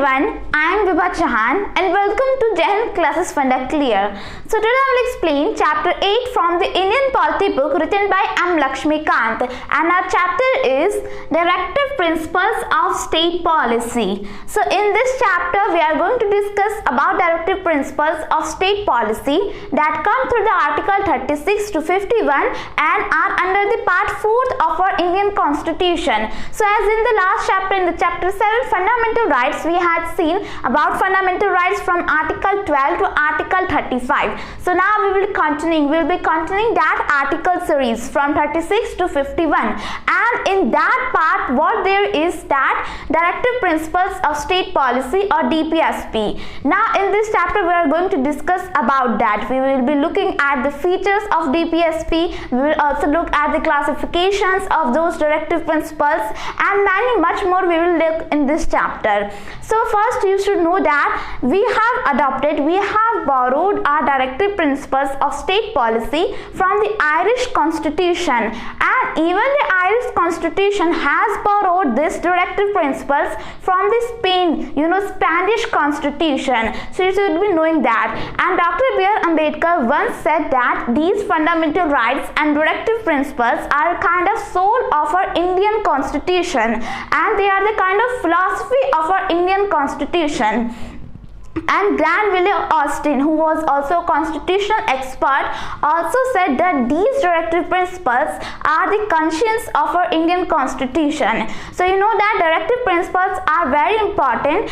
everyone, I am Vibha Chauhan and welcome to Chauhan Classes Funda Clear. So today I will explain chapter 8 from the Indian Polity book written by M Laxmikanth, and our chapter is Directive Principles of State Policy. So in this chapter we are going to discuss about directive principles of state policy that come through the article 36 to 51 and are under the part 4th of our Indian Constitution. So as in the last chapter, in the chapter 7 fundamental rights, we had seen about fundamental rights from article 12 to article 35. So now we will be continuing that article series from 36 to 51, and in that part what there is that directive principles of state policy or DPSP. Now in this chapter we are going to discuss about that. We will be looking at the features of DPSP. We will also look at the classifications of those directive principles and much more we will look in this chapter. So first you should know that we have borrowed our directive principles of state policy from the Irish Constitution, and even the Irish Constitution has borrowed these directive principles from the Spanish Constitution. So you should be knowing that. And Dr. B. R. Ambedkar once said that these fundamental rights and directive principles are a kind of soul of our Indian Constitution, and they are the kind of philosophy of our Indian Constitution. And Granville Austin, who was also a constitutional expert, also said that these directive principles are the conscience of our Indian Constitution. So you know that directive principles are very important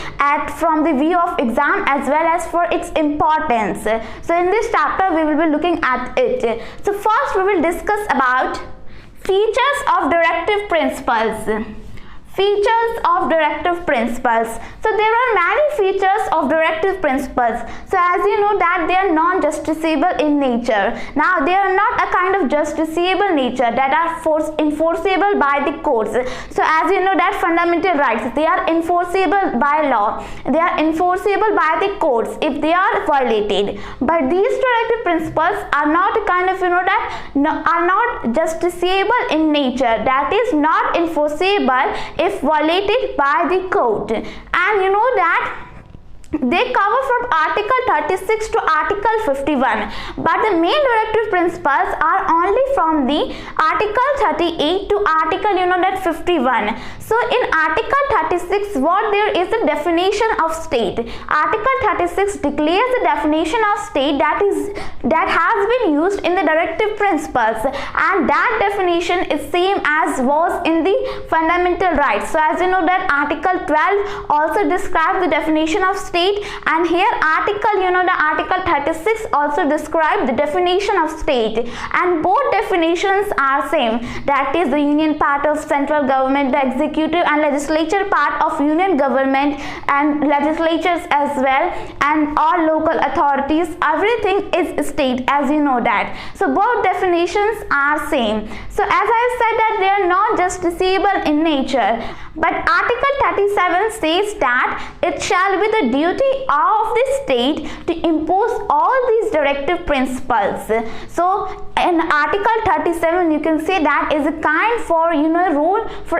from the view of exam as well as for its importance. So in this chapter we will be looking at it. So first we will discuss about features of directive principles. Features of directive principles. So there are many features of directive principles. So as you know that they are non-justiciable in nature. Now they are not a kind of justiciable nature that are enforceable by the courts. So as you know that fundamental rights, they are enforceable by law. They are enforceable by the courts if they are violated. But these directive principles are not a kind of are not justiciable in nature. That is not enforceable if violated by the court. And you know that they cover from article 36 to article 51, but the main directive principles are only from the article 38 to article 51. So in article 36 what there is a definition of state. Article 36 declares the definition of state that has been used in the directive principles, and that definition is same as was in the fundamental rights. So as you know that article 12 also describes the definition of state, and here article 36 also describe the definition of state, and both definitions are same. That is the union part of central government, the executive and legislature part of union government, and legislatures as well, and all local authorities, everything is state, as you know that. So both definitions are same. So as I said that they are not justiciable in nature, but article 37 says that it shall be the duty of the state to impose all these directive principles. So in article 37 you can say that is a kind for rule for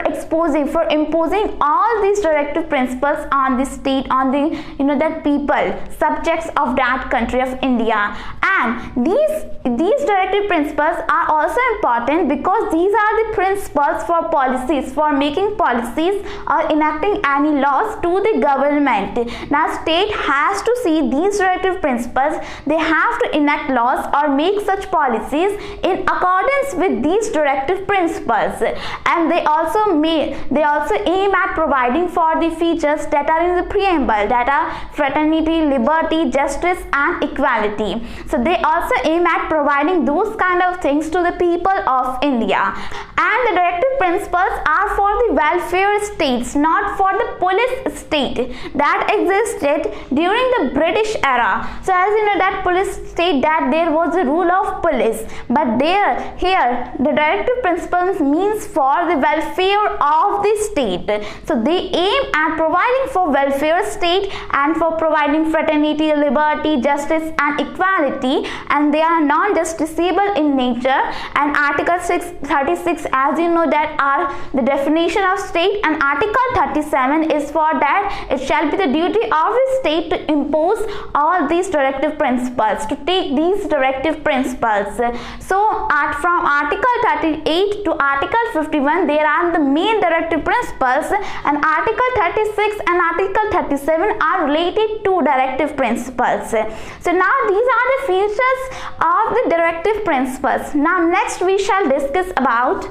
imposing all these directive principles on the state, on the that people, subjects of that country of India. And these directive principles are also important because these are the principles for policies, for making policies or enacting any laws to the government. Now state has to see these directive principles. They have to enact laws or make such policies in accordance with these directive principles, and they also aim at providing for the features that are in the preamble, that are fraternity, liberty, justice and equality. So they also aim at providing those kind of things to the people of India. And the directive principles are for the welfare states, not for the police state that existed during the British era. So as you know that police state, that there was a rule of police, but here Here the directive principles means for the welfare of the state. So they aim at providing for welfare state and for providing fraternity, liberty, justice and equality, and they are non-justiciable in nature. And Article 36, as you know, that are the definition of state, and Article 37 is for that it shall be the duty of the state to impose all these directive principles, to take these directive principles. So from Article 38 to Article 51 there are the main directive principles, and Article 36 and Article 37 are related to directive principles. So now these are the features of the directive principles. Now next we shall discuss about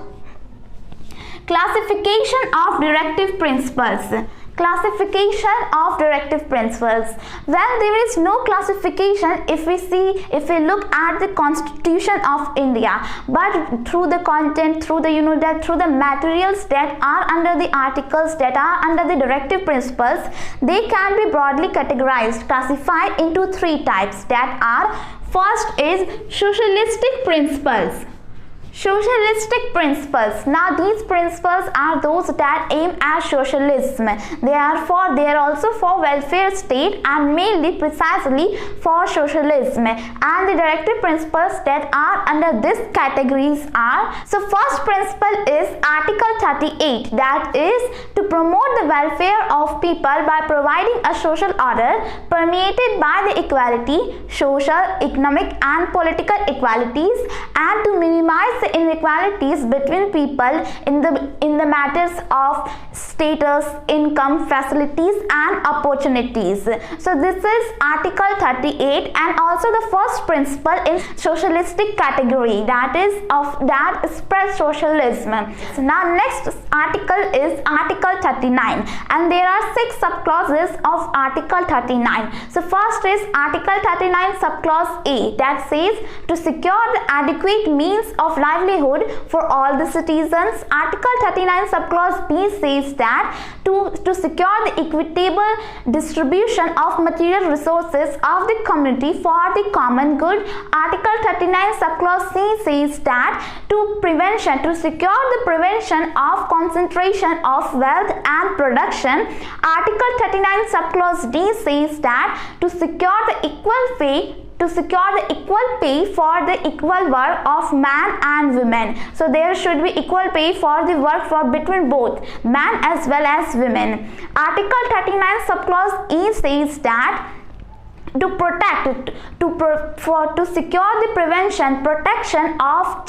classification of directive principles. Classification of directive principles. Well, there is no classification if we look at the Constitution of India, but through the content, through the through the materials that are under the articles that are under the directive principles, they can be broadly categorized, classified into three types, that are: first is socialistic principles. Socialistic principles. Now these principles are those that aim at socialism. They are also for welfare state and mainly precisely for socialism. And the directive principles that are under this categories are: so first principle is Article 38, that is to promote the welfare of people by providing a social order permeated by the equality, social, economic and political equalities, and to minimize the inequalities between people in the matters of status, income, facilities and opportunities. So this is Article 38, and also the first principle in socialistic category, that spreads socialism. So now next article is Article 39, and there are 6 subclauses of Article 39. So first is Article 39 subclause A, that says to secure the adequate means of livelihood for all the citizens. Article 39 subclause B says that to secure the equitable distribution of material resources of the community for the common good. Article 39 subclause C says that to secure the prevention of concentration of wealth and production. Article 39 subclause D says that to secure the equal pay for the equal work of man and women. So there should be equal pay for the work for between both man as well as women. Article 39 subclause E says that to secure the protection of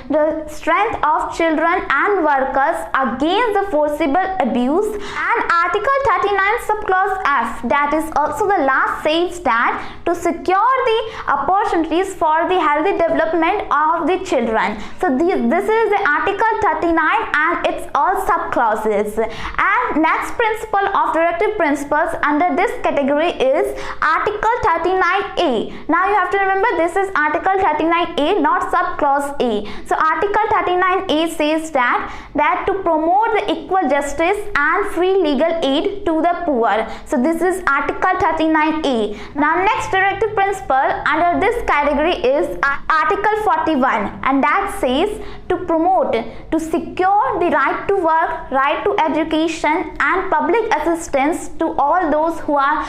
the strength of children and workers against the forcible abuse. And Article 39 subclause F, that is also the last, says that to secure the opportunities for the healthy development of the children. So this is the Article 39 and its all subclauses. And next principle of directive principles under this category is Article 39A. Now you have to remember this is Article 39A, not subclause A. So Article 39A says that to promote the equal justice and free legal aid to the poor. So this is Article 39A. Now next directive principle under this category is Article 41, and that says to secure the right to work, right to education and public assistance to all those who are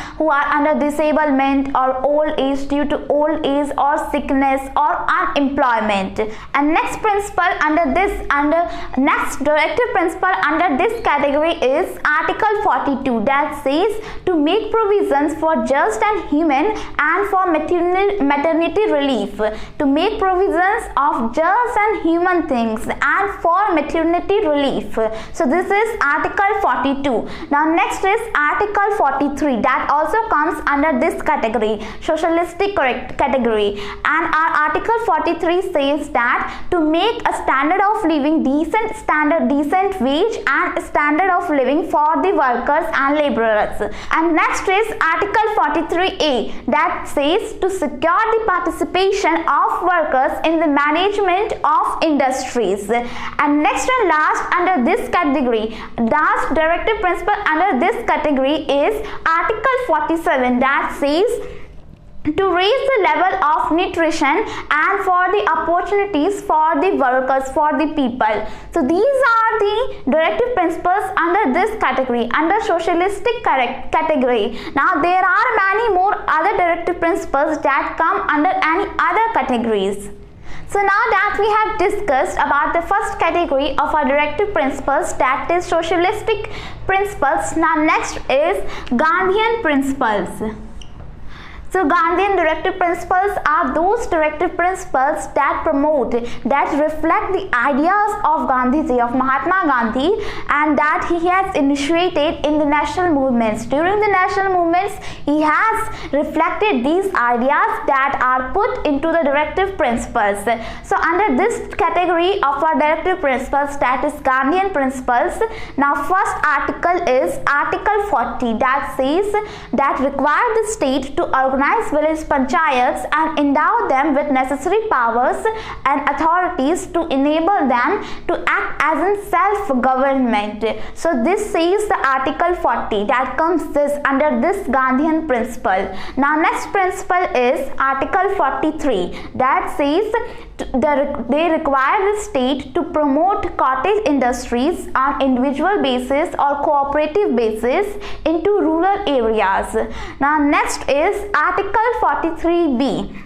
under disablement or old age due to old age or sickness or unemployment. And next directive principle under this category is Article 42, that says to make provisions for just and human and for maternity relief, to make provisions of just and human things and for maternity relief. So this is Article 42. Now next is Article 43, that also comes under this category, socialistic category, and our Article 43 says that to make a standard of living decent wage and standard of living for the workers and laborers. And next is Article 43A, that says to secure the participation of workers in the management of industries. And next and last under this category, last directive principle under this category is Article 47, that says to raise the level of nutrition and for the opportunities for the workers, for the people. So these are the directive principles under this category, under socialistic category. Now there are many more other directive principles that come under any other categories. So now that we have discussed about the first category of our directive principles, that is socialistic principles, now next is Gandhian principles. So Gandhian directive principles are those directive principles that promote, that reflect the ideas of Gandhiji, of Mahatma Gandhi, and that he has initiated in the national movements. During the national movements, he has reflected these ideas that are put into the directive principles. So under this category of our directive principles, that is Gandhian principles, now first article is Article 40, that says that require the state to organize village panchayats and endow them with necessary powers and authorities to enable them to act as in self-government. So this says the Article 40, that comes this under this Gandhian principle. Now next principle is Article 43, that says they require the state to promote cottage industries on individual basis or cooperative basis into rural areas. Now next is Article 43B.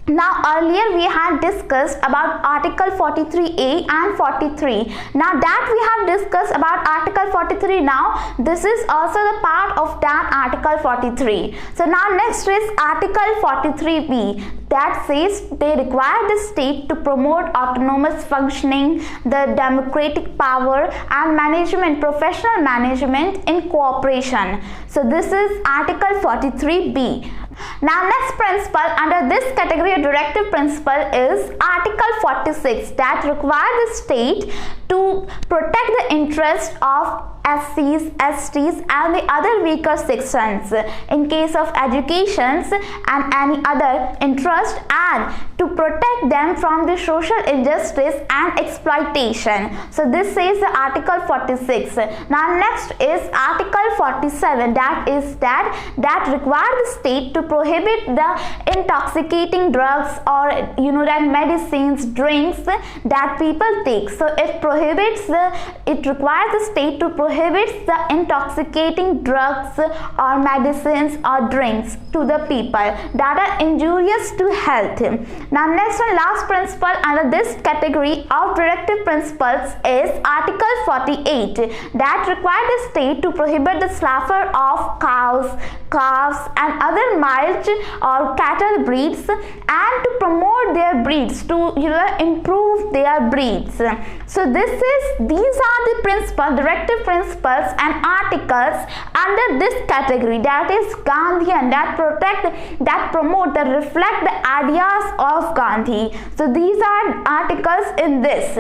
Now earlier we had discussed about Article 43A and 43. Now that we have discussed about Article 43, now this is also the part of that Article 43. So now next is Article 43B, that says they require the state to promote autonomous functioning, the democratic power and management, professional management in cooperation. So this is Article 43B. Now next principle under this category of directive principle is Article 46, that require the state to protect the interest of SCs, STs and the other weaker sections in case of educations and any other interest, and to protect them from the social injustice and exploitation. So this says the Article 46. Now next is Article 47, that require the state to prohibit the intoxicating drugs or that medicines, drinks that people take. So it requires the state to prohibit the intoxicating drugs or medicines or drinks to the people that are injurious to health. Now next and last principle under this category of directive principles is Article 48, that requires the state to prohibit the slaughter of cows, calves and other milch or cattle breeds and to promote their breeds, to improve their breeds. So these are the principles, directive principles and articles under this category, that is Gandhian, that protect, that promote, that reflect the ideas of Gandhi. So these are articles in this.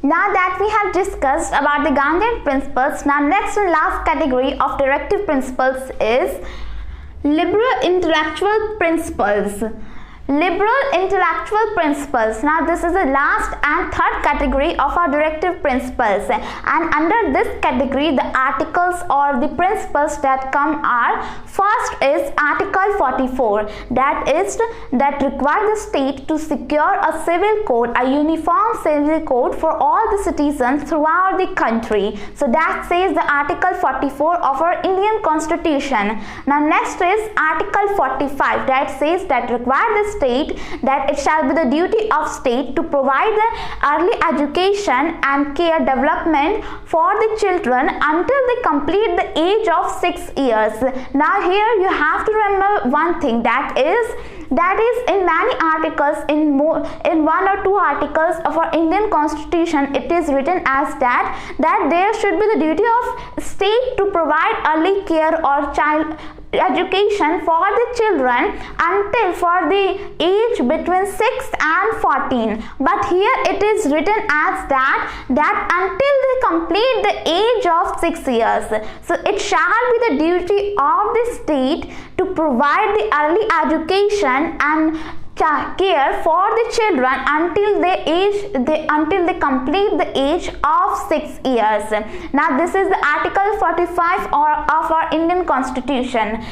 Now that we have discussed about the Gandhian principles, now next and last category of directive principles is liberal intellectual principles. Liberal intellectual principles. Now this is the last and third category of our directive principles, and under this category the articles or the principles that come are, first is Article 44, that require the state to secure a civil code, a uniform civil code for all the citizens throughout the country. So that says the Article 44 of our Indian Constitution. Now next is Article 45, that says that require the state, that it shall be the duty of state to provide the early education and care development for the children until they complete the age of 6 years. Now here you have to remember one thing, that is in many articles, in one or two articles of our Indian Constitution, it is written as that there should be the duty of state to provide early care or child education for the children until for the age between 6 and 14, but here it is written as that until they complete the age of 6 years. So it shall be the duty of the state to provide the early education and care for the children until they complete the age of 6 years. Now this is the Article 45 of our Indian Constitution.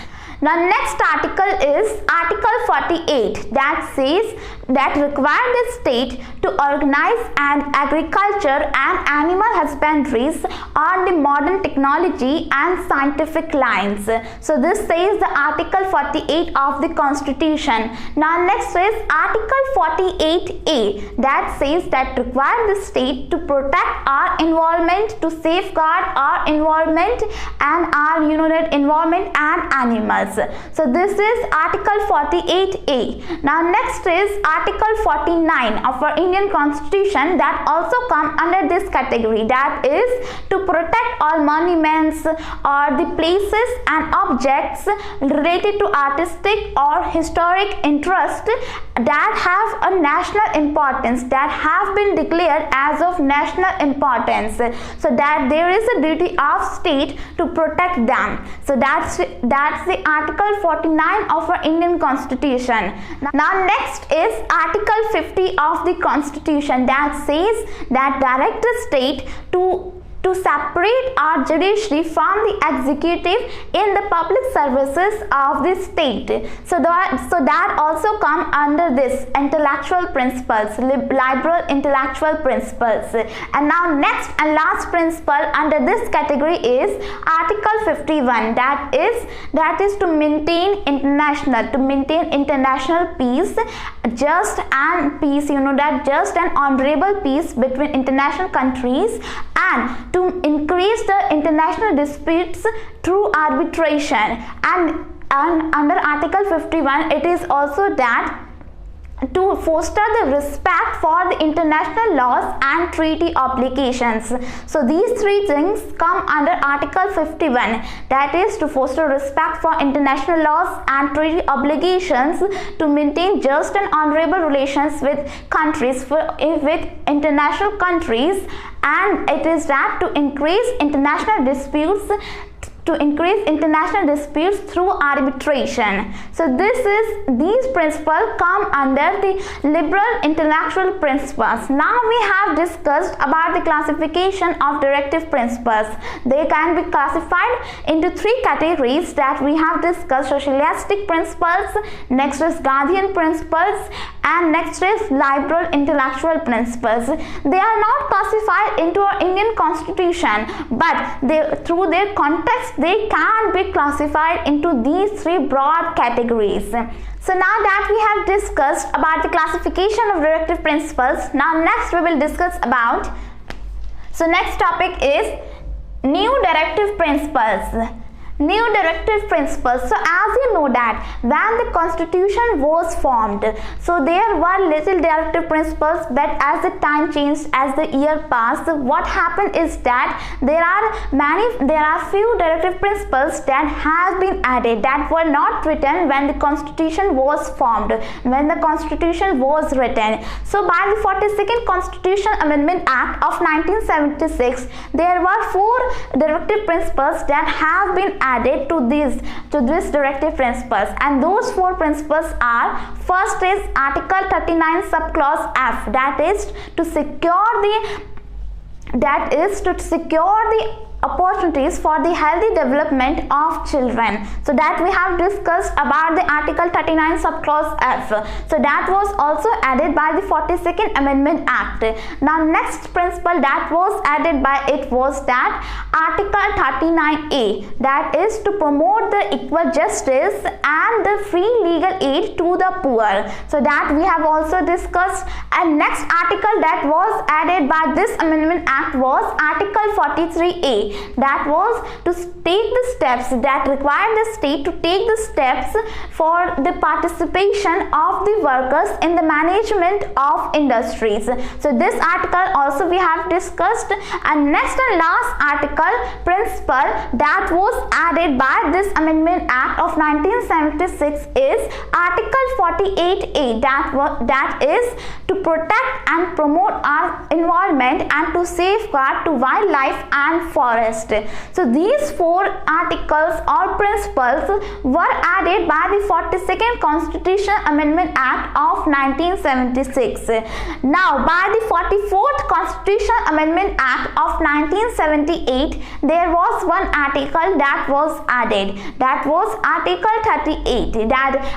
Now next article is Article 48 that says that require the state to organize and agriculture and animal husbandries on the modern technology and scientific lines. So this says the Article 48 of the Constitution. Now next is Article 48A that says that require the state to protect our environment, to safeguard our environment and our environment and animals. So this is Article 48A. Now next is Article 49 of our Indian Constitution that also come under this category, that is to protect all monuments or the places and objects related to artistic or historic interest that have a national importance, that have been declared as of national importance, so that there is a duty of state to protect them. So that's the Article 49 of our Indian Constitution. Now next is Article 50 of the Constitution that says that direct the state to separate our judiciary from the executive in the public services of the state. So that also come under this intellectual principles, liberal intellectual principles. And now next and last principle under this category is Article 51 that is to maintain international peace, just and peace, that just and honorable peace between international countries, and to increase the international disputes through arbitration. And under Article 51 it is also that to foster the respect for the international laws and treaty obligations. So these three things come under Article 51, that is to foster respect for international laws and treaty obligations, to maintain just and honorable relations with countries, with international countries, and it is that to increase international disputes through arbitration. So these principles come under the liberal intellectual principles. Now we have discussed about the classification of directive principles. They can be classified into three categories that we have discussed: socialistic principles, next is Gandhian principles, and next is liberal intellectual principles. They are not classified into our Indian Constitution, but through their context they can be classified into these three broad categories. So now that we have discussed about the classification of directive principles, now next we will discuss about, so next topic is new directive principles. New directive principles. So as you know that when the Constitution was formed, so there were little directive principles, but as the time changed, as the year passed, what happened is that there are few directive principles that have been added that were not written when the Constitution was formed, when the Constitution was written. So by the 42nd Constitution Amendment Act of 1976, there were 4 directive principles that have been added to this directive principles, and those 4 principles are: first is Article 39 subclause F, that is to secure the opportunities for the healthy development of children. So that we have discussed about the Article 39 subclause F. So that was also added by the 42nd Amendment Act. Now next principle that was added by it was that Article 39A, that is to promote the equal justice and the free legal aid to the poor. So that we have also discussed. And next article that was added by this Amendment Act was Article 43A, that was to take the steps, that required the state to take the steps for the participation of the workers in the management of industries. So this article also we have discussed. And next and last article principle that was added by this Amendment Act of 1976 is Article 48A, that is to protect and promote our environment and to safeguard to wildlife and forest. So these 4 articles or principles were added by the 42nd Constitution Amendment Act of 1976. Now by the 44th Constitutional Amendment Act of 1978, there was one article that was added. That was Article 38.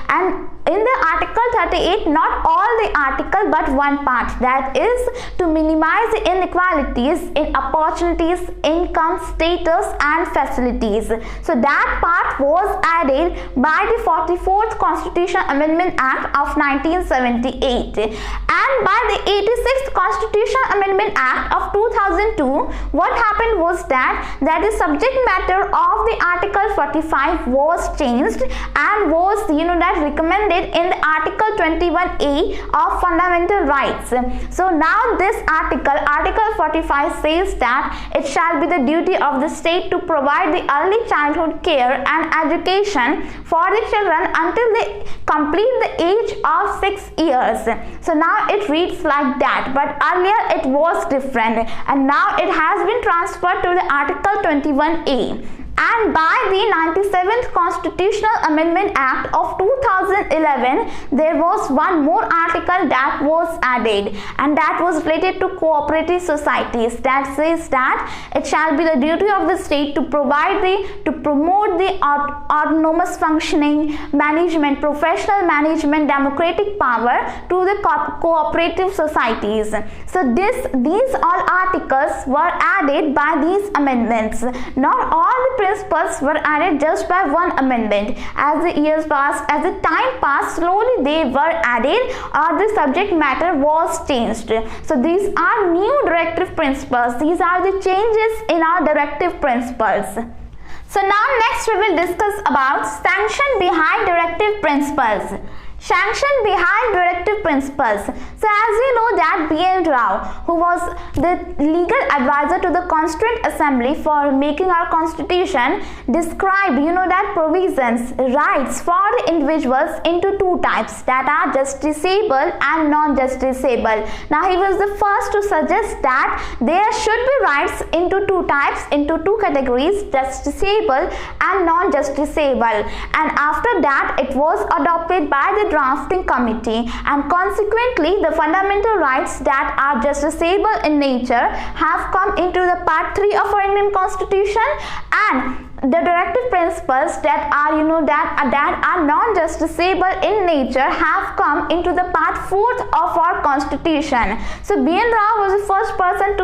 And in the Article 38, not all the article but one part, that is to minimize the inequalities in opportunities, income, status and facilities. So that part was added by the 44th Constitutional Amendment Act of 1978. And by the 86th Constitutional Amendment Act of 2002, what happened was that the subject matter of the Article 45 was changed and was recommended in the Article 21A of Fundamental Rights. So now this Article 45 says that it shall be the duty of the state to provide the early childhood care and education for the children until they complete the age of 6 years. So now it reads like that, but earlier it was different and now it has been transferred to the Article 21A. And by the 97th Constitutional Amendment Act of 2011, there was one more article that was added, and that was related to cooperative societies, that says that it shall be the duty of the state to promote the autonomous functioning, management, professional management, democratic power to the cooperative societies. So these all articles were added by these amendments. Not all the principles were added just by one amendment. As the years passed, as the time passed, slowly they were added or the subject matter was changed. So these are new directive principles. These are the changes in our directive principles. So now next we will discuss about sanction behind directive principles. Sanction behind directive principles. So as you know that B.N. Rao, who was the legal advisor to the Constituent Assembly for making our constitution, described that provisions, rights for the individuals into two types, that are justiciable and non-justiciable. Now he was the first to suggest that there should be rights into two types, into two categories, justiciable and non-justiciable. And after that it was adopted by the drafting committee, and consequently the fundamental rights that are justiciable in nature have come into the part 3 of our Indian Constitution, and the directive principles that are that are non-justiciable in nature have come into the part 4th of our constitution. So B.N. Rao was the first person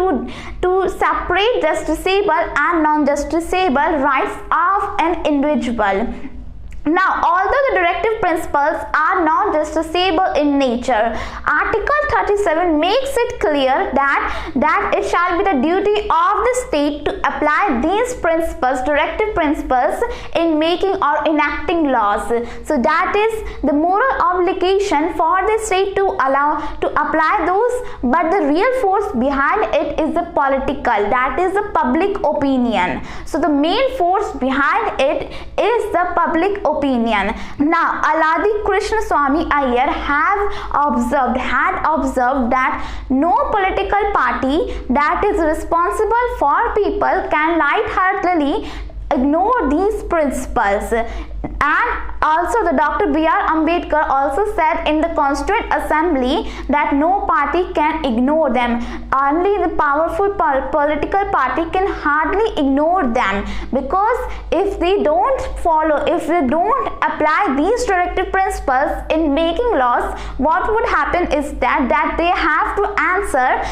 to separate justiciable and non-justiciable rights of an individual. Now, although the directive principles are non-justiciable in nature, Article 37 makes it clear that it shall be the duty of the state to apply these principles, directive principles, in making or enacting laws. So that is the moral obligation for the state to apply those, but the real force behind it is the political, that is the public opinion. So the main force behind it is the public opinion. Now, Aladi Krishna Swami Iyer had observed that no political party that is responsible for people can lightheartedly ignore these principles. And also the Dr. B.R. Ambedkar also said in the Constituent Assembly that no party can ignore them. Only the powerful political party can hardly ignore them, because if they don't apply these directive principles in making laws, what would happen is that they have to answer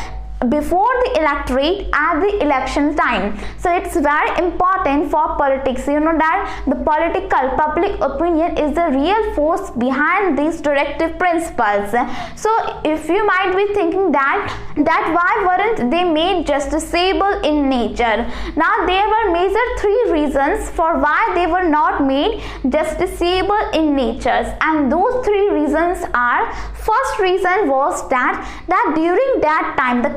before the electorate at the election time. So it's very important for politics, that the political public opinion is the real force behind these directive principles. So if you might be thinking that why weren't they made justiciable in nature? Now there were major 3 reasons for why they were not made justiciable in nature, and those 3 reasons are: first reason was that during that time the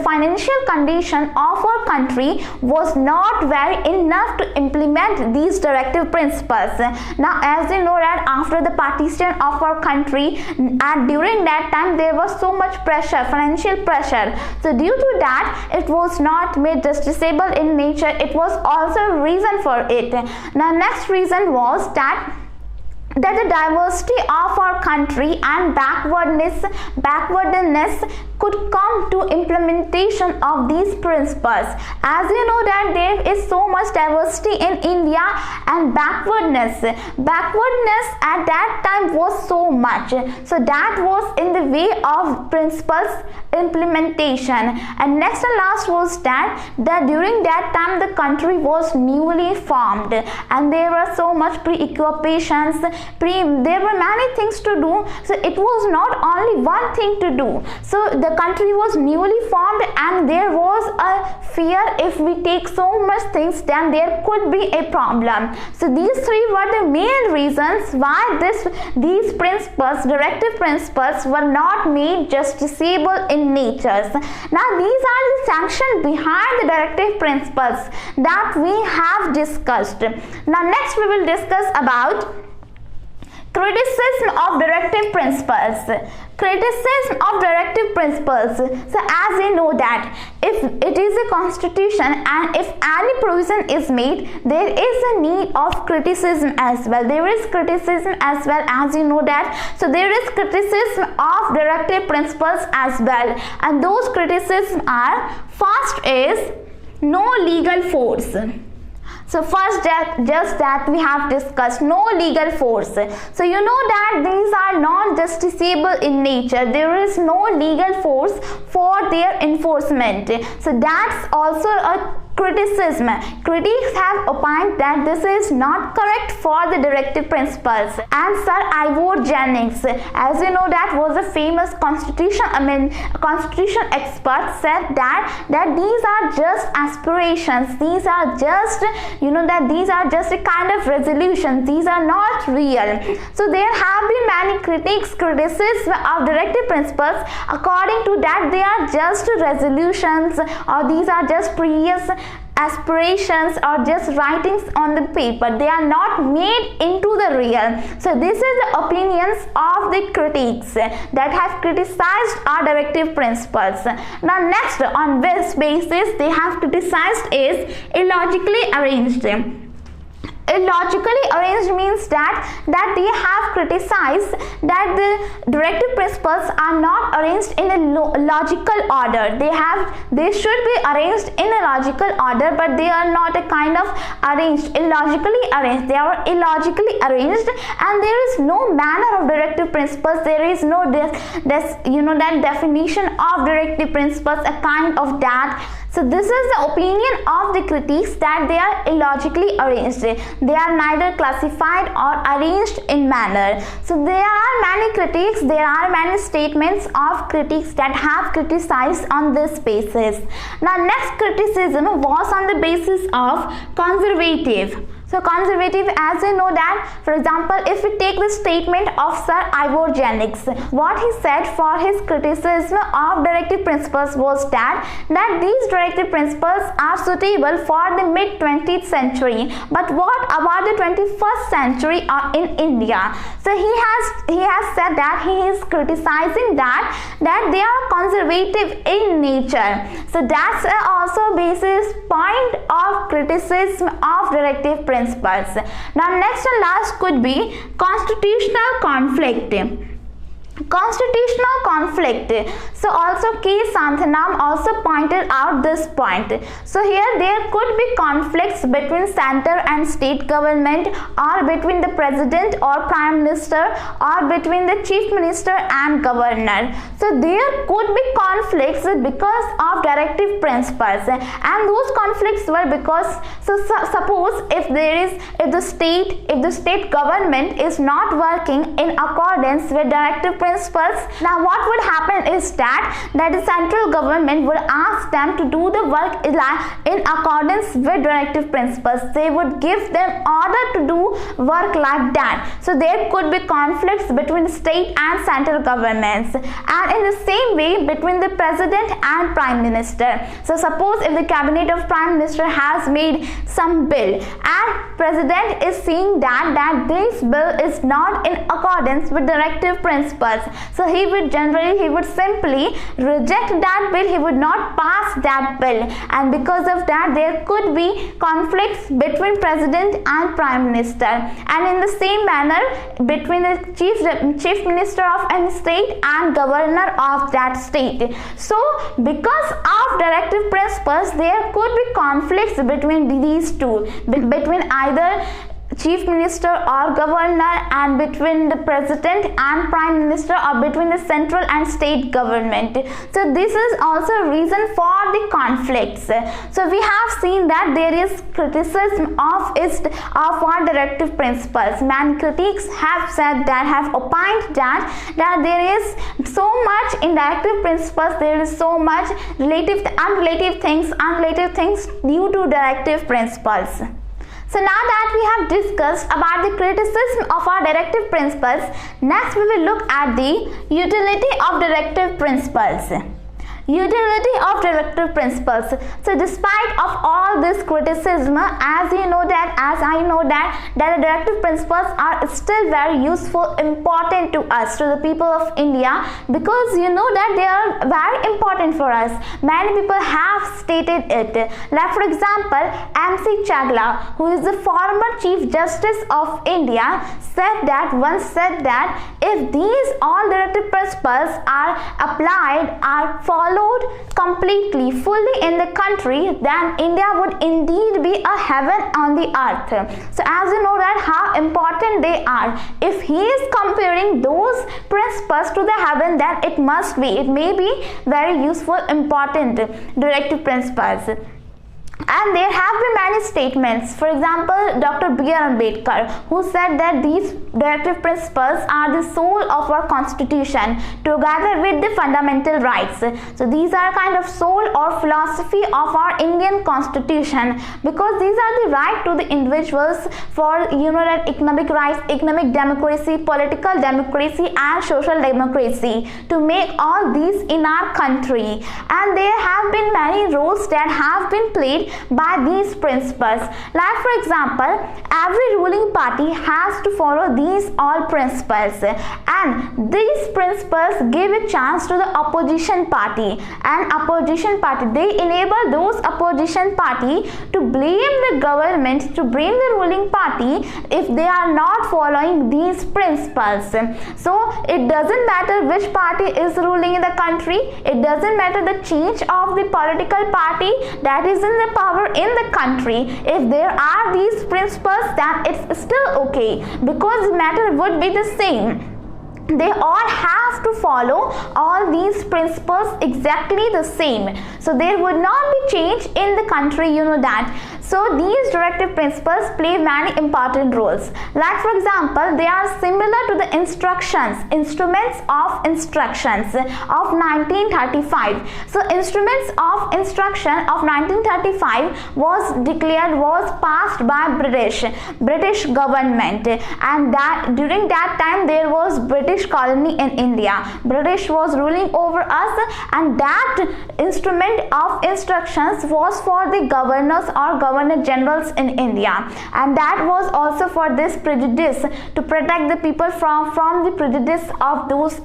financial condition of our country was not very enough to implement these directive principles. Now as you know that after the partition of our country, and during that time there was so much pressure, financial pressure. So due to that it was not made justiciable in nature. It was also a reason for it. Now next reason was that that the diversity of our country and backwardness could come to implementation of these principles. As you know that there is so much diversity in India and backwardness at that time was so much, so that was in the way of principles implementation. And next and last was that during that time the country was newly formed and there were so much preoccupations, there were many things to do, so it was not only one thing to do. So the country was newly formed and there was a fear, if we take so much things then there could be a problem. So these three were the main reasons why these principles, directive principles, were not made justiciable in nature. Now these are the sanctions behind the directive principles that we have discussed. Now next we will discuss about criticism of directive principles. Criticism of directive principles. So as we know that if it is a constitution and if any provision is made, there is a need of criticism as well. There is criticism as well, as you know that. So there is criticism of directive principles as well, and those criticisms are: first is no legal force. So first that we have discussed, no legal force. So you know that these are non-justiciable in nature. There is no legal force for their enforcement. So that's also a criticism. Critics have opined that this is not correct for the directive principles. And Sir Ivor Jennings, as you know, that was a famous constitution expert, said that these are just aspirations. These are just, you know, that these are just a kind of resolution. These are not real. So there have been many criticism of directive principles according to that they are just resolutions, or these are just previous aspirations or just writings on the paper. They are not made into the real. So this is the opinions of the critics that have criticized our directive principles. Now next, on this basis they have criticized is illogically arranged. Illogically arranged means that they have criticized that the directive principles are not arranged in a logical order. They should be arranged in a logical order, but they are not a kind of arranged, illogically arranged. They are illogically arranged, and there is no manner of directive principles. There is no that definition of directive principles, a kind of that. So this is the opinion of the critics, that they are illogically arranged. They are neither classified or arranged in manner. So there are many critics, there are many statements of critics that have criticized on this basis. Now next criticism was on the basis of conservative. So conservative, as you know that, for example, if we take the statement of Sir Ivor Jennings, what he said for his criticism of directive principles was that these directive principles are suitable for the mid-20th century, but what about the 21st century in India? So he has said that he is criticizing that they are conservative in nature. So that's also basis point of criticism of directive principles. Now next and last could be constitutional conflict. Constitutional conflict. So also K. Santhanam also pointed out this point. So here there could be conflicts between center and state government, or between the president or prime minister, or between the chief minister and governor. So there could be conflicts because of directive principles, and those conflicts were because, so suppose if the state government is not working in accordance with directive principles, now what would happen is that the central government would ask them to do the work in accordance with directive principles. They would give them order to do work like that. So there could be conflicts between state and central governments, and in the same way between the president and prime minister. So suppose if the cabinet of prime minister has made some bill, and president is seeing that this bill is not in accordance with directive principles, principles. So he would simply reject that bill, he would not pass that bill, and because of that there could be conflicts between president and prime minister, and in the same manner between the chief minister of any state and governor of that state. So because of directive principles there could be conflicts between these two, between either chief minister or governor, and between the president and prime minister, or between the central and state government. So this is also a reason for the conflicts. So we have seen that there is criticism of our directive principles. Many critics have said that, have opined that there is so much in directive principles, there is so much unrelated things due to directive principles. So now that we have discussed about the criticism of our directive principles, next we will look at the utility of directive principles. Utility of directive principles. So despite of all this criticism, as I know that the directive principles are still very useful, important to us, to the people of India, because you know that they are very important for us. Many people have stated it. Like for example, MC Chagla, who is the former Chief Justice of India, once said that if these all directive principles are applied, are followed completely, fully in the country, then India would indeed be a heaven on the earth. So as you know that how important they are, if he is comparing those principles to the heaven, then it may be very useful, important directive principles. And there have been many statements. For example, Dr. B.R. Ambedkar, who said that these directive principles are the soul of our constitution, together with the fundamental rights. So these are kind of soul or philosophy of our Indian constitution, because these are the right to the individuals for that economic rights, economic democracy, political democracy, and social democracy, to make all these in our country. And there have been many roles that have been played by these principles. Like for example, every ruling party has to follow these all principles, and these principles give a chance to the opposition party, and they enable those opposition party to blame the government, to blame the ruling party if they are not following these principles. So it doesn't matter which party is ruling in the country, it doesn't matter the change of the political party that is in the power in the country, if there are these principles, then it's still okay, because the matter would be the same. They all have to follow all these principles exactly the same, so there would not be change in the country, that. So these directive principles play many important roles. Like for example, they are similar to the instruments of instructions of 1935. So instruments of instruction of 1935 was passed by British government, and that during that time there was British colony in India. British was ruling over us, and that instrument of instructions was for the governors or governor generals in India, and that was also for this prejudice, to protect the people from the prejudice of those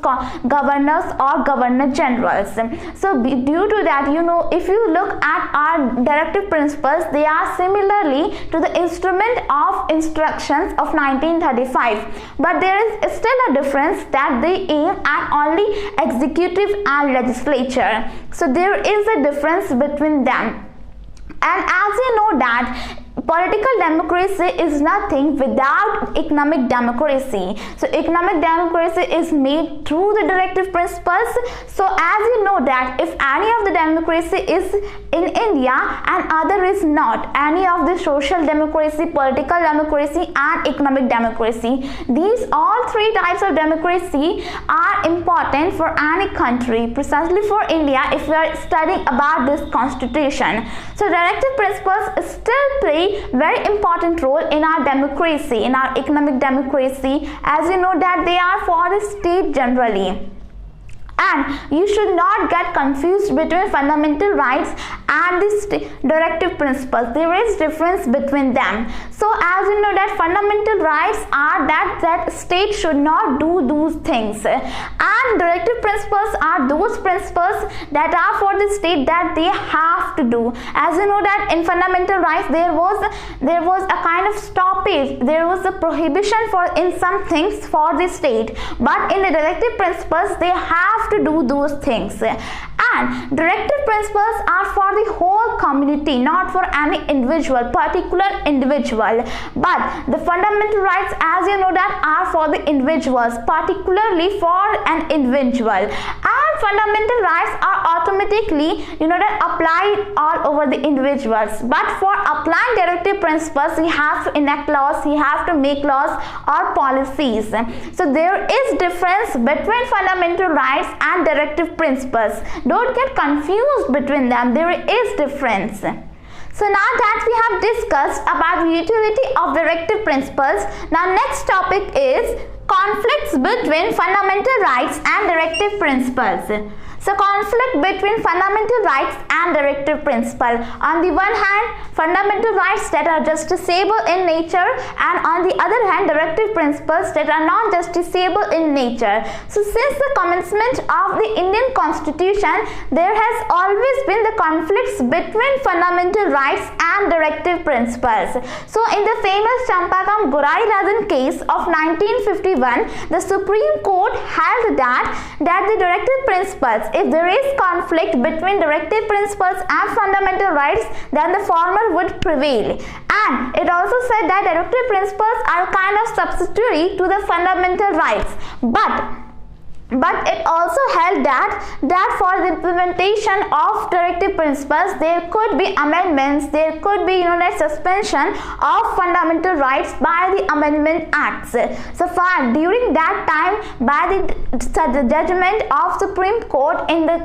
governors or governor generals. So due to that, if you look at our directive principles, they are similarly to the instrument of instructions of 1935, but there is still a difference that they aim at only executive and legislature. So there is a difference between them. And as you know that political democracy is nothing without economic democracy. So economic democracy is made through the directive principles. So as you know that if any of the democracy is in India and other is not, any of the social democracy, political democracy, and economic democracy, these all three types of democracy are important for any country, precisely for India if we are studying about this constitution. So directive principles still play very important role in our democracy, in our economic democracy, as you know that they are for the state generally. And you should not get confused between fundamental rights and the directive principles. There is difference between them. So as you know that fundamental rights are that state should not do those things, and directive principles are those principles that are for the state that they have to do. As you know that in fundamental rights there was a kind of stoppage, there was a prohibition for in some things for the state, but in the directive principles they have to do those things. And directive principles are for the whole community, not for any particular individual. But the fundamental rights, as you know that, are for the individuals, particularly for an individual. And fundamental rights are automatically, applied all over the individuals. But for applying directive principles, we have to enact laws, we have to make laws or policies. So there is difference between fundamental rights and directive principles. Don't get confused between them. There is difference. So now that we have discussed about the utility of directive principles, now next topic is conflicts between fundamental rights and directive principles. So conflict between fundamental rights and directive principle. On the one hand, fundamental rights that are justiciable in nature, and on the other hand, directive principles that are not justiciable in nature. So since the commencement of the Indian Constitution, there has always been the conflicts between fundamental rights and directive principles. So in the famous Champakam Gorai case of 1951, the Supreme Court held that the directive principles, if there is conflict between directive principles and fundamental rights, then the former would prevail. And it also said that directive principles are kind of subsidiary to the fundamental rights. But it also held that for the implementation of directive principles, there could be amendments, there could be suspension of fundamental rights by the amendment acts. So far during that time, by the judgment of Supreme Court in the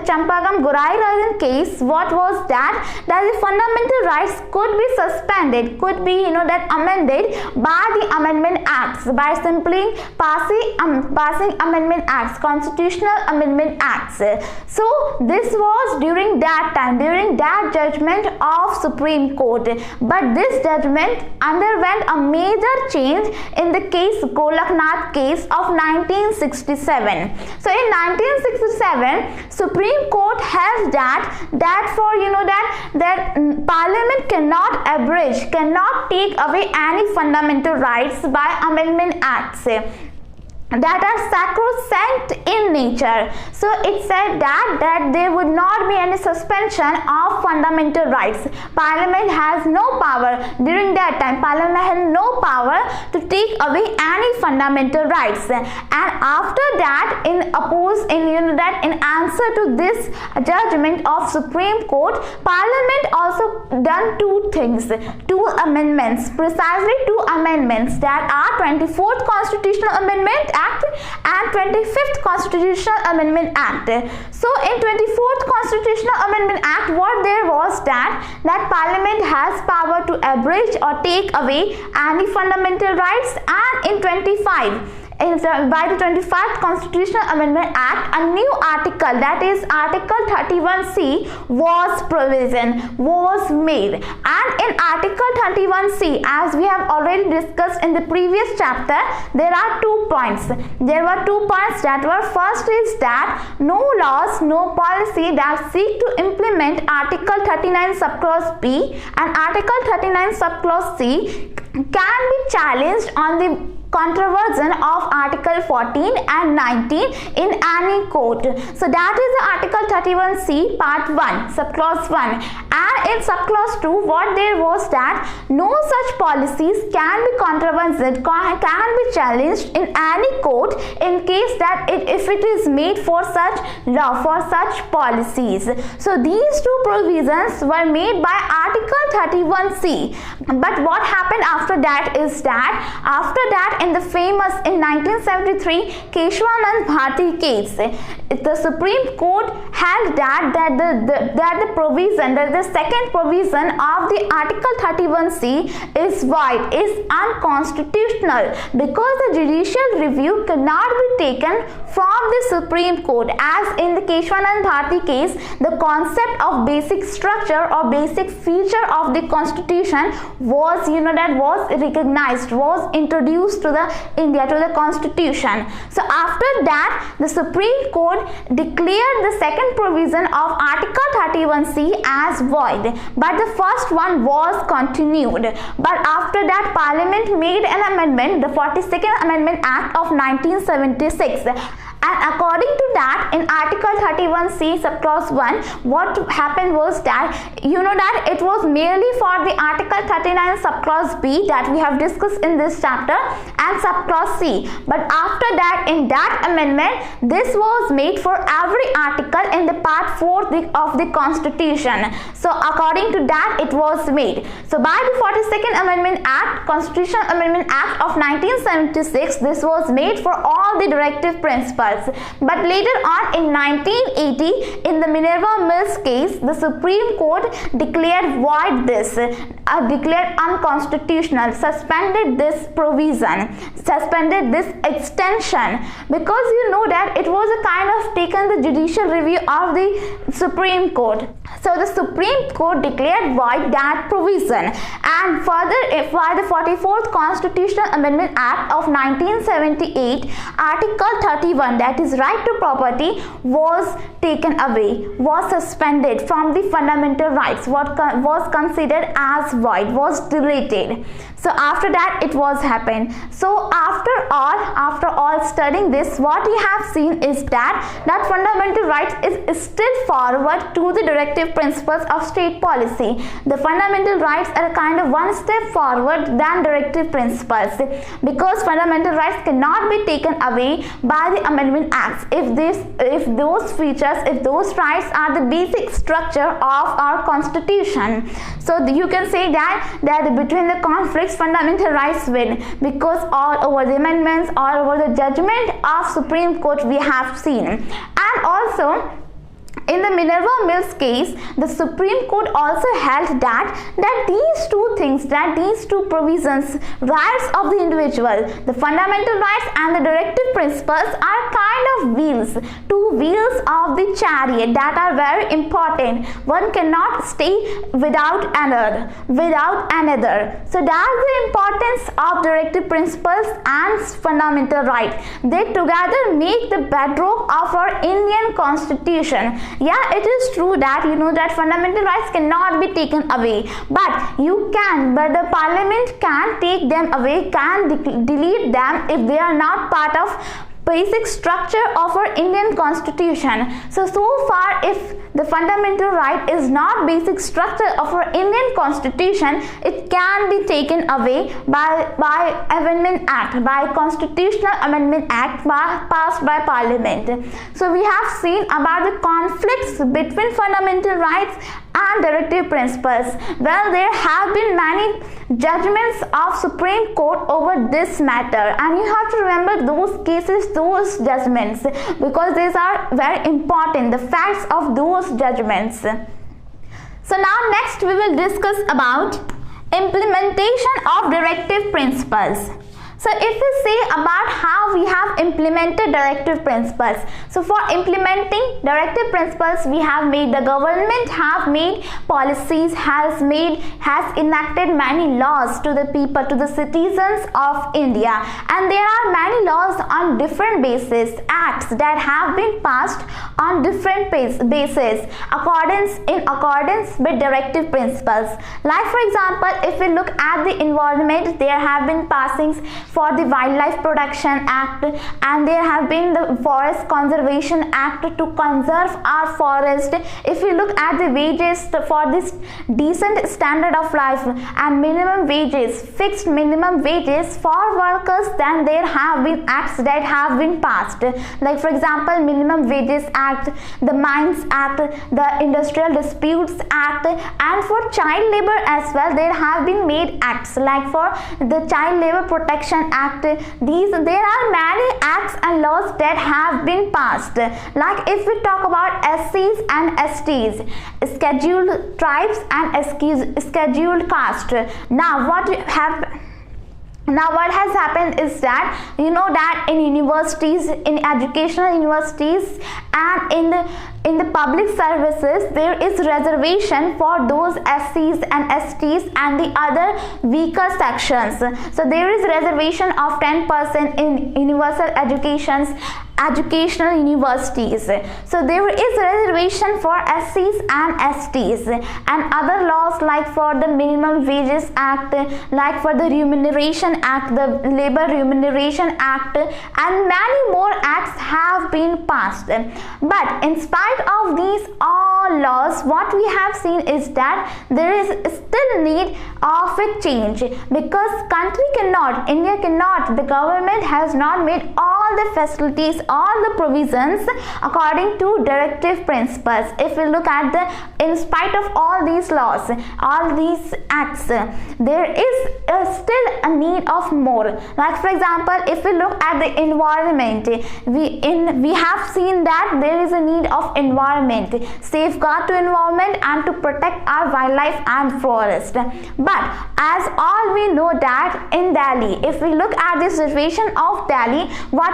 Champakam Gorai case, what was that the fundamental rights could be suspended, could be amended by the amendment acts, by simply passing amendment acts, constitutional amendment acts. So this was during that time, during that judgment of Supreme Court. But this judgment underwent a major change in the case Golaknath case of 1967. So in 1967, Supreme Court held that for that Parliament cannot abridge, cannot take away any fundamental rights by amendment acts that are sacrosanct in nature. So it said that there would not be any suspension of fundamental rights. Parliament has no power during that time. Parliament had no power to take away any fundamental rights. And after that, in answer to this judgment of Supreme Court, Parliament also done two things, two amendments, precisely two amendments, that are 24th Constitutional Amendment Act and 25th Constitutional Amendment Act. So in 24th Constitutional Amendment Act, what there was that Parliament has power to abridge or take away any fundamental rights, and in by the 25th Constitutional Amendment Act, a new article, that is Article 31C, was made. And in Article 31C, as we have already discussed in the previous chapter, there are 2 points. There were 2 points that were: first is that no laws, no policy that seek to implement Article 39 subclause B and Article 39 subclause C can be challenged on the contravention of Article 14 and 19 in any court. So that is the Article 31C part 1, subclause 1. And in subclause 2, what there was that no such policies can be contravened, can be challenged in any court in case that if it is made for such law, for such policies. So these two provisions were made by Article 31C. But what happened after that is that in the famous, in 1973, Chauhan Bharti case, the Supreme Court held that the provision, that the second provision of the Article 31C is void, is unconstitutional, because the judicial review cannot be taken from the Supreme Court. As in the Chauhan and Bharti case, the concept of basic structure or basic feature of the Constitution was, that was recognized, was introduced to the India, to the Constitution. So after that, the Supreme Court declared the second provision of Article 31C as void, but the first one was continued. But after that, Parliament made an amendment, the 42nd Amendment Act of 1976. And according to that, in Article 31C subclause 1, what happened was that, that it was merely for the Article 39 subclause B that we have discussed in this chapter and subclause C. But after that, in that amendment, this was made for every article in the part 4 of the Constitution. So according to that, it was made. So by the 42nd Amendment Act, Constitutional Amendment Act of 1976, this was made for all the directive principles. But later on in 1980, in the Minerva Mills case, the Supreme Court declared void this, declared unconstitutional, suspended this provision, suspended this extension, because that it was a kind of taken the judicial review of the Supreme Court. So the Supreme Court declared void that provision, and further, by the 44th Constitutional Amendment Act of 1978, Article 31, that is right to property, was taken away, was suspended from the fundamental rights, what was considered as void, was deleted. So after that, it was happened. So after all studying this, what we have seen is that fundamental rights is still forward to the directive principles of state policy. The fundamental rights are a kind of one step forward than directive principles, because fundamental rights cannot be taken away by the amendment acts if those features, if those rights are the basic structure of our Constitution. So you can say that between the conflicts, fundamental rights win, because all over the amendments, all over the judgment of Supreme Court we have seen. And also, in the Minerva Mills case, the Supreme Court also held that these two things, that these two provisions, rights of the individual, the fundamental rights and the directive principles, are kind of wheels, two wheels of the chariot that are very important. One cannot stay without another. So that's the importance of directive principles and fundamental rights. They together make the bedrock of our Indian Constitution. Yeah, it is true that that fundamental rights cannot be taken away, but the Parliament can take them away, can delete them if they are not part of basic structure of our Indian Constitution. So far, if the fundamental right is not basic structure of our Indian Constitution, it can be taken away by Amendment Act, by Constitutional Amendment Act passed by Parliament. So we have seen about the conflicts between fundamental rights and directive principles. Well, there have been many judgments of Supreme Court over this matter, and you have to remember those cases, those judgments, because these are very important, the facts of those judgments. So now next we will discuss about implementation of directive principles. So if we say about how we have implemented directive principles, so for implementing directive principles, we have made, the government have made policies, has enacted many laws to the people, to the citizens of India, and there are many laws on different bases, acts that have been passed on different bases in accordance with directive principles. Like for example, if we look at the environment, there have been passings for the Wildlife Protection Act, and there have been the Forest Conservation Act to conserve our forest. If we look at the wages for this decent standard of life and minimum wages, fixed minimum wages for workers, then there have been acts that have been passed. Like for example, Minimum Wages Act, the Mines Act, the Industrial Disputes Act, and for child labor as well, there have been made acts like for the Child Labor Protection Reservation Act. There are many acts and laws that have been passed. Like if we talk about SCs and STs, scheduled tribes and scheduled caste. Now what has happened is that you know that in universities, in educational universities and in the public services, there is reservation for those SCs and STs and the other weaker sections. So there is reservation of 10% in universal educational universities. So there is reservation for SCs and STs, and other laws like for the Minimum Wages Act, like for the Remuneration Act, the Labor Remuneration Act, and many more acts have been passed. But in spite of these all laws, what we have seen is that there is still need of a change, because India cannot, the government has not made all the facilities, all the provisions according to directive principles. If we look at in spite of all these laws, all these acts, there is still a need of more. Like for example, if we look at the environment, we have seen that there is a need of environment, safeguard to environment and to protect our wildlife and forest. But as all we know that in Delhi, if we look at the situation of Delhi, what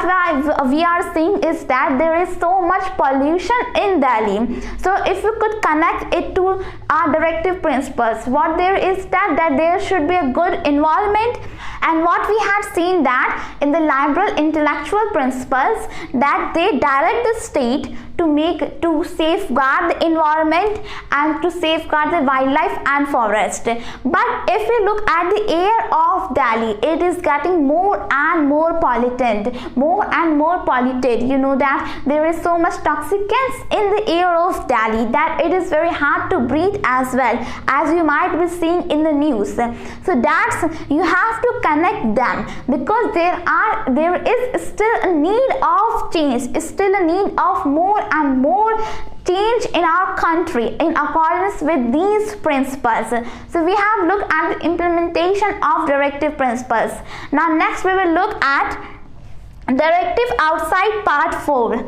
we are seeing is that there is so much pollution in Delhi. So if we could connect it to our directive principles, what there is that there should be a good environment. And what we have seen that in the liberal intellectual principles, that they direct the state to safeguard the environment and to safeguard the wildlife and forest. But if we look at the air of Delhi, it is getting more and more polluted. You know that there is so much toxicants in the air of Delhi that it is very hard to breathe as well, as you might be seeing in the news. So that's, you have to connect them, because there is still a need of change, still a need of more and more change in our country in accordance with these principles. So we have looked at the implementation of directive principles. Now next we will look at directive outside part 4.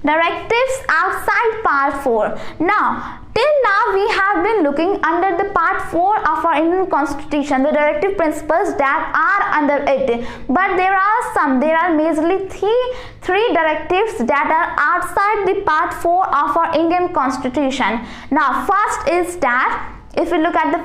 Directives outside part 4. Now till now we have been looking under the part 4 of our Indian Constitution, the directive principles that are under it. But there are majorly three directives that are outside the part 4 of our Indian Constitution. Now first is that, if we look at the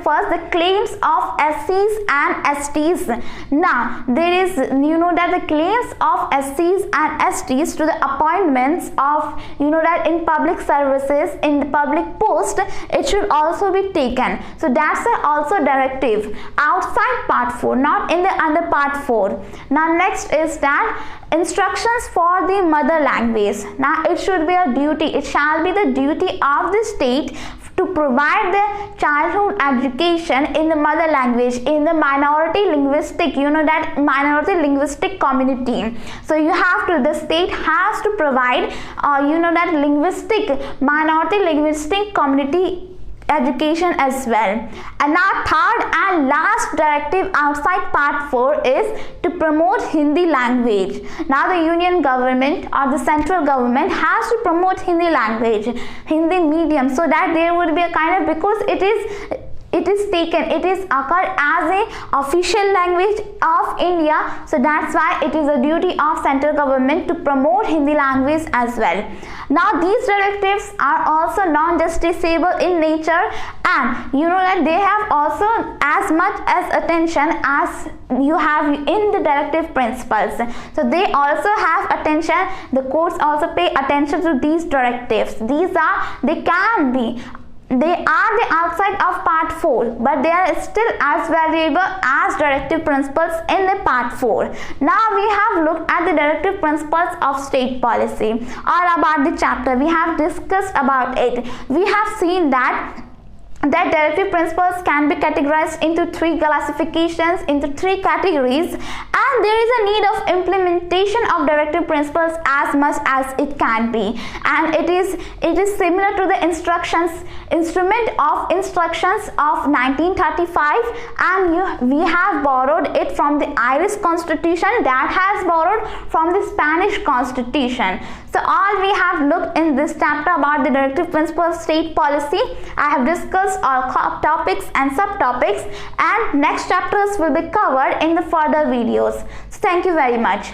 claims of SCs and STs. Now there is, you know that the claims of SCs and STs to the appointments of, you know that in public services, in the public post, it should also be taken. So that's also directive outside part 4, not in the under part 4. Now next is that instructions for the mother language. Now it should be a duty, it shall be the duty of the state to provide the childhood education in the mother language, in the minority linguistic, you know that minority linguistic community. So the state has to provide you know that minority linguistic community education as well. And our third and last directive outside part 4 is to promote Hindi language. Now the union government or the central government has to promote Hindi language, Hindi medium, so that there would be a kind of, because it is occurred as a official language of India, so that's why it is a duty of central government to promote Hindi language as well. Now these directives are also non-justiciable in nature, and you know that they have also as much as attention as you have in the directive principles. So they also have attention, the courts also pay attention to these directives. They are the outside of part 4, but they are still as valuable as directive principles in the part 4. Now we have looked at the directive principles of state policy. All about the chapter, we have discussed about it. We have seen that that directive principles can be categorized into three classifications, into three categories, and there is a need of implementation of directive principles as much as it can be, and it is similar to the instrument of instructions of 1935, and we have borrowed it from the Irish constitution that has borrowed from the Spanish constitution. So all we have looked in this chapter about the directive principles of state policy. I have discussed all topics and subtopics, and next chapters will be covered in the further videos. So thank you very much.